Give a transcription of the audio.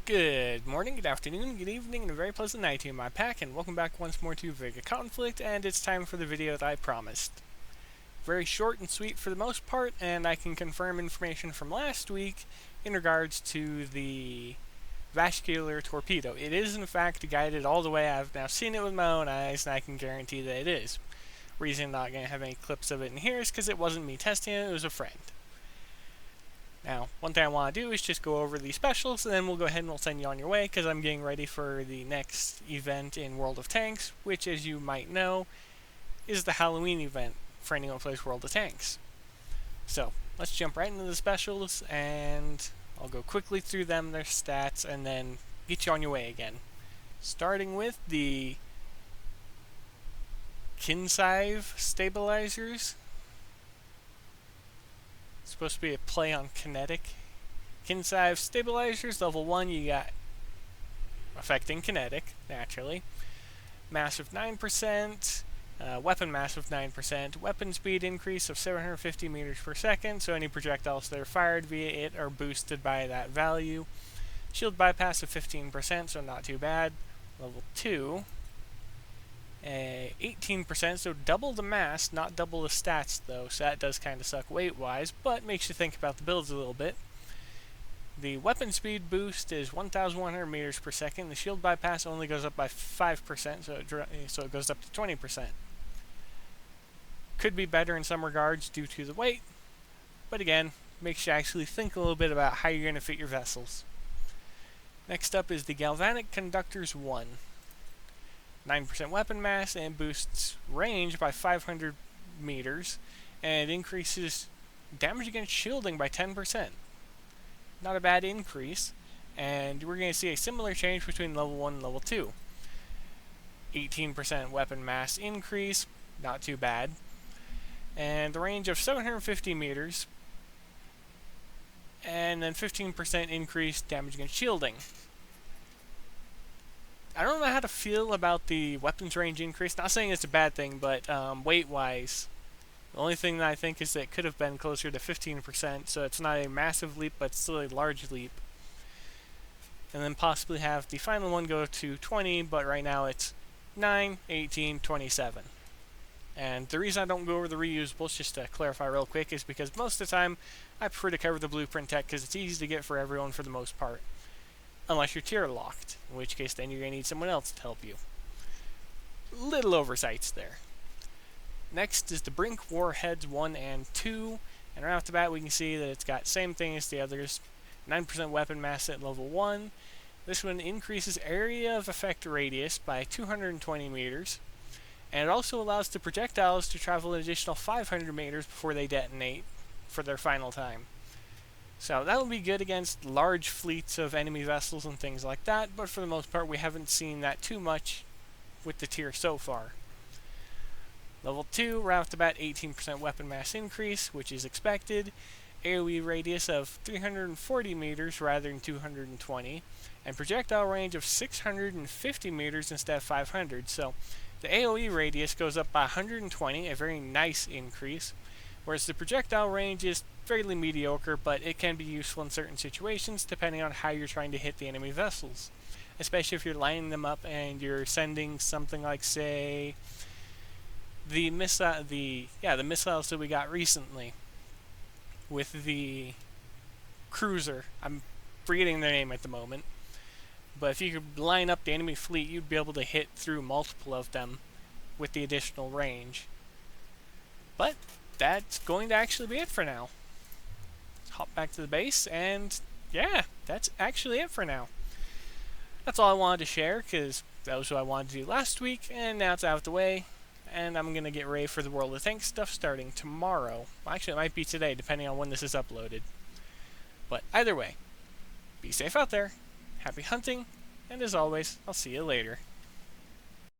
Good morning, good afternoon, good evening, and a very pleasant night to you, my pack, and welcome back once more to Vega Conflict, and it's time for the video that I promised. Very short and sweet for the most part, and I can confirm information from last week in regards to the vascular torpedo. It is in fact guided all the way. I've now seen it with my own eyes, and I can guarantee that it is. Reason I'm not going to have any clips of it in here is because it wasn't me testing it, it was a friend. Now, one thing I want to do is just go over the specials, and then we'll go ahead and we'll send you on your way, because I'm getting ready for the next event in World of Tanks, which, as you might know, is the Halloween event for anyone who plays World of Tanks. So, let's jump right into the specials, and I'll go quickly through them, their stats, and then get you on your way again. Starting with the Kinsive stabilizers. Supposed to be a play on kinetic. Kinsive stabilizers, level 1, you got affecting kinetic, naturally. Mass of 9%, weapon mass of 9%, weapon speed increase of 750 meters per second, so any projectiles that are fired via it are boosted by that value. Shield bypass of 15%, so not too bad. Level 2, 18%, so double the mass, not double the stats though, so that does kind of suck weight-wise, but makes you think about the builds a little bit. The weapon speed boost is 1,100 meters per second. The shield bypass only goes up by 5%, so it goes up to 20%. Could be better in some regards due to the weight, but again, makes you actually think a little bit about how you're going to fit your vessels. Next up is the Galvanic Conductors 1. 9% weapon mass and boosts range by 500 meters, and increases damage against shielding by 10%. Not a bad increase, and we're going to see a similar change between level 1 and level 2. 18% weapon mass increase, not too bad, and the range of 750 meters, and then 15% increased damage against shielding. I don't know how to feel about the weapons range increase. Not saying it's a bad thing, but weight-wise, the only thing that I think is that it could have been closer to 15%, so it's not a massive leap, but still a large leap. And then possibly have the final one go to 20, but right now it's 9, 18, 27. And the reason I don't go over the reusables, just to clarify real quick, is because most of the time I prefer to cover the blueprint tech because it's easy to get for everyone for the most part. Unless you're tier locked, in which case then you're going to need someone else to help you. Little oversights there. Next is the Brink Warheads 1 and 2, and right off the bat we can see that it's got same thing as the others. 9% weapon mass at level 1. This one increases area of effect radius by 220 meters, and it also allows the projectiles to travel an additional 500 meters before they detonate for their final time. So that'll be good against large fleets of enemy vessels and things like that, but for the most part we haven't seen that too much with the tier so far. Level 2, right off the bat, 18% weapon mass increase, which is expected. AoE radius of 340 meters rather than 220, and projectile range of 650 meters instead of 500, so the AoE radius goes up by 120, a very nice increase, whereas the projectile range is fairly mediocre, but it can be useful in certain situations depending on how you're trying to hit the enemy vessels. Especially if you're lining them up and you're sending something like, say, the missiles that we got recently with the cruiser. I'm forgetting their name at the moment. But if you could line up the enemy fleet, you'd be able to hit through multiple of them with the additional range. But that's going to actually be it for now. Hop back to the base, and yeah, that's actually it for now. That's all I wanted to share, because that was what I wanted to do last week, and now it's out of the way, and I'm going to get ready for the World of Tanks stuff starting tomorrow. Well, actually, it might be today, depending on when this is uploaded. But either way, be safe out there, happy hunting, and as always, I'll see you later.